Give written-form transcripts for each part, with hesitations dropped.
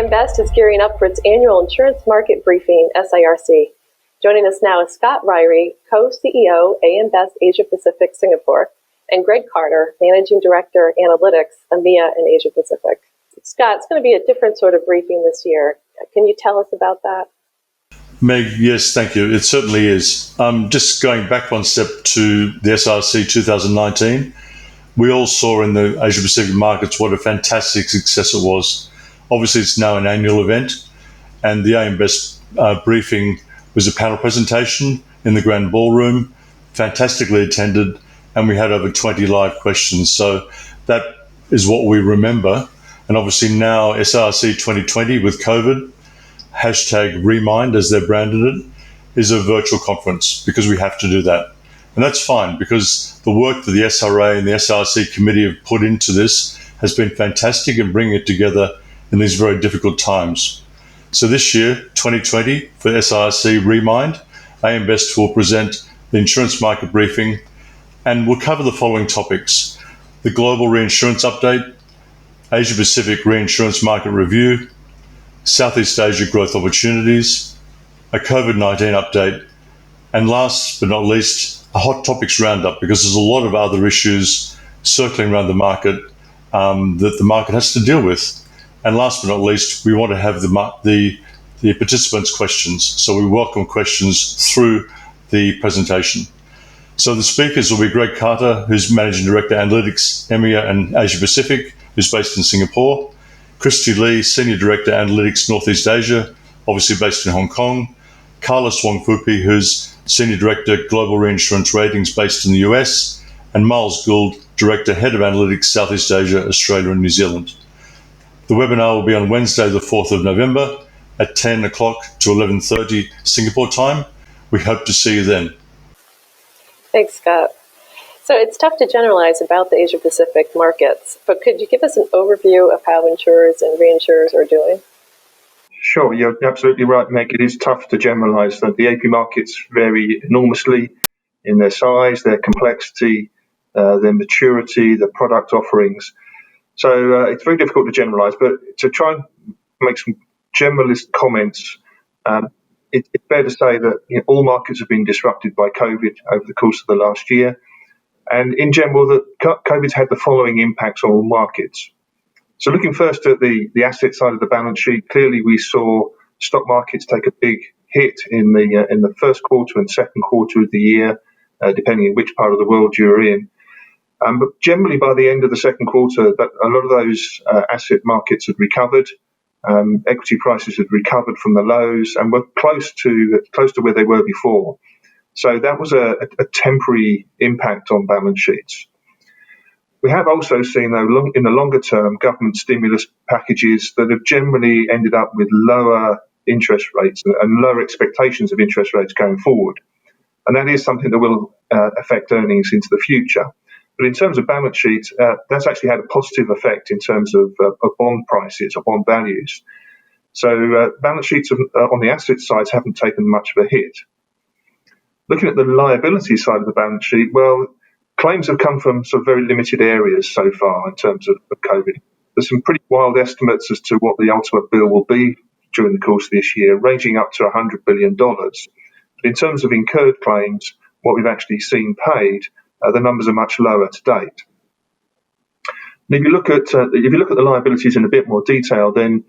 AM Best is gearing up for its annual insurance market briefing, SIRC. Joining us now is Scott Ryrie, co-CEO, AM Best Asia Pacific Singapore, and Greg Carter, Managing Director, Analytics, EMEA and Asia Pacific. Scott, it's going to be a different sort of briefing this year. Can you tell us about that? Meg, yes, thank you. It certainly is. Just going back one step to the SIRC 2019, we all saw in the Asia Pacific markets what a fantastic success it was. Obviously, it's now an annual event, and the AM Best briefing was a panel presentation in the Grand Ballroom, fantastically attended, and we had over 20 live questions. So that is what we remember. And obviously now SIRC 2020 with COVID, hashtag Remind as they've branded it, is a virtual conference because we have to do that. And that's fine because the work that the SRA and the SIRC committee have put into this has been fantastic in bringing it together in these very difficult times. So this year, 2020, for SIRC Remind, AM Best will present the insurance market briefing and we'll cover the following topics: the global reinsurance update, Asia Pacific reinsurance market review, Southeast Asia growth opportunities, a COVID-19 update, and last but not least, a hot topics roundup, because there's a lot of other issues circling around the market that the market has to deal with. And last but not least, we want to have the participants' questions. So we welcome questions through the presentation. So the speakers will be Greg Carter, who's Managing Director, Analytics, EMEA and Asia Pacific, who's based in Singapore. Christy Lee, Senior Director, Analytics, Northeast Asia, obviously based in Hong Kong. Carlos Wong-Fupi, who's Senior Director, Global Reinsurance Ratings, based in the US. And Miles Gould, Director, Head of Analytics, Southeast Asia, Australia and New Zealand. The webinar will be on Wednesday, the 4th of November at 10 o'clock to 11:30 Singapore time. We hope to see you then. Thanks, Scott. So it's tough to generalize about the Asia Pacific markets, but could you give us an overview of how insurers and reinsurers are doing? Sure, you're absolutely right, Meg. It is tough to generalise. The AP markets vary enormously in their size, their complexity, their maturity, their product offerings. So it's very difficult to generalise, but to try and make some generalist comments, it's fair to say that all markets have been disrupted by COVID over the course of the last year. And in general, that COVID's had the following impacts on all markets. So looking first at the asset side of the balance sheet, clearly we saw stock markets take a big hit in the first quarter and second quarter of the year, depending on which part of the world you're in. But generally, by the end of the second quarter, a lot of those asset markets had recovered. Equity prices had recovered from the lows and were close to where they were before. So that was a temporary impact on balance sheets. We have also seen, though, in the longer term, government stimulus packages that have generally ended up with lower interest rates and lower expectations of interest rates going forward. And that is something that will affect earnings into the future. But in terms of balance sheets, that's actually had a positive effect in terms of bond prices or bond values. So balance sheets on the asset sides haven't taken much of a hit. Looking at the liability side of the balance sheet, well, claims have come from some very limited areas so far in terms of COVID. There's some pretty wild estimates as to what the ultimate bill will be during the course of this year, ranging up to $100 billion. But in terms of incurred claims, what we've actually seen paid, the numbers are much lower to date. And if you look at the liabilities in a bit more detail, then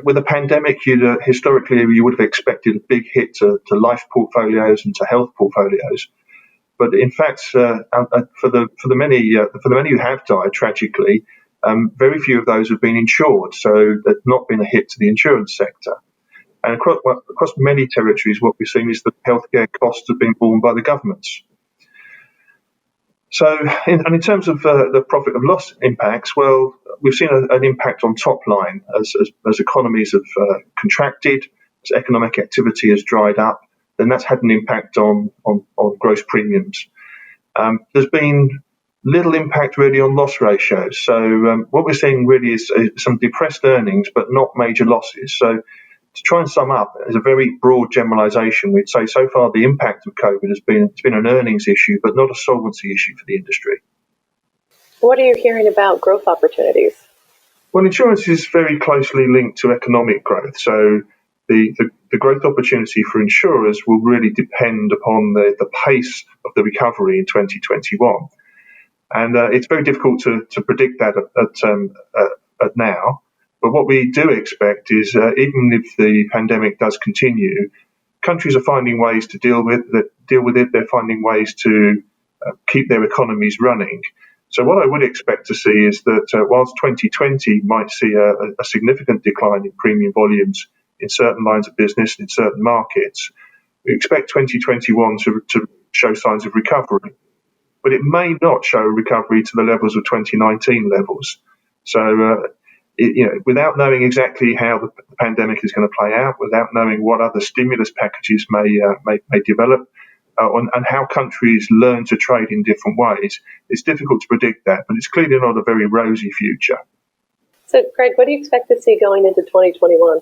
with a pandemic, historically you would have expected a big hit to life portfolios and to health portfolios. But in fact, for the many who have died tragically, very few of those have been insured, so there's not been a hit to the insurance sector. And across many territories, what we've seen is that healthcare costs have been borne by the governments. So, in terms of the profit and loss impacts, well, we've seen an impact on top line as economies have contracted, as economic activity has dried up, then that's had an impact on gross premiums. There's been little impact really on loss ratios. So what we're seeing really is some depressed earnings, but not major losses. So to try and sum up, as a very broad generalisation, we'd say so far the impact of COVID has been an earnings issue, but not a solvency issue for the industry. What are you hearing about growth opportunities? Well, insurance is very closely linked to economic growth. So the growth opportunity for insurers will really depend upon the pace of the recovery in 2021. And it's very difficult to predict that at now. But what we do expect is even if the pandemic does continue, countries are finding ways to deal with it. They're finding ways to keep their economies running. So what I would expect to see is that whilst 2020 might see a significant decline in premium volumes in certain lines of business, in certain markets, we expect 2021 to show signs of recovery. But it may not show recovery to the levels of 2019 levels. So, without knowing exactly how the pandemic is going to play out, without knowing what other stimulus packages may develop, and how countries learn to trade in different ways, it's difficult to predict that. But it's clearly not a very rosy future. So, Greg, what do you expect to see going into 2021?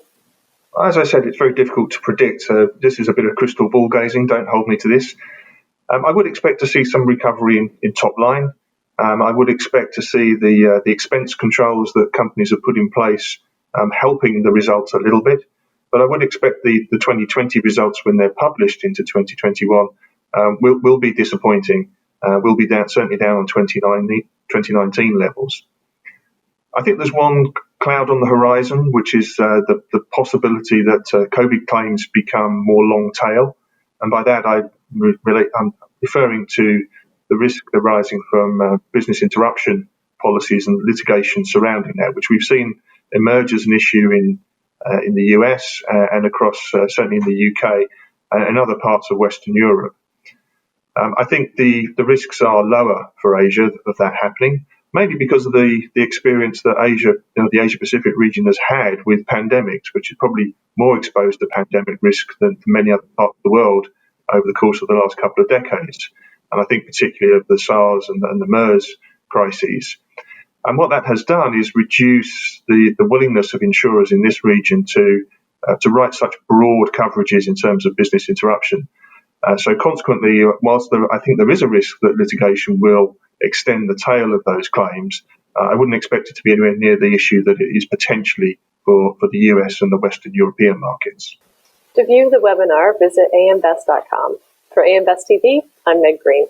As I said, it's very difficult to predict. This is a bit of crystal ball gazing. Don't hold me to this. I would expect to see some recovery in top line. I would expect to see the expense controls that companies have put in place helping the results a little bit. But I would expect the 2020 results, when they're published into 2021, will be disappointing. Will be certainly down on 2019 levels. I think there's one cloud on the horizon, which is the possibility that COVID claims become more long tail. And by that, I'm referring to the risk arising from business interruption policies and litigation surrounding that, which we've seen emerge as an issue in the US and across certainly in the UK and other parts of Western Europe. I think the risks are lower for Asia of that happening, mainly because of the experience that the Asia Pacific region has had with pandemics, which is probably more exposed to pandemic risk than many other parts of the world over the course of the last couple of decades. And I think particularly of the SARS and the MERS crises. And what that has done is reduce the willingness of insurers in this region to write such broad coverages in terms of business interruption. So consequently, whilst I think there is a risk that litigation will extend the tail of those claims, I wouldn't expect it to be anywhere near the issue that it is potentially for the US and the Western European markets. To view the webinar, visit ambest.com. For AM Best TV, I'm Meg Green.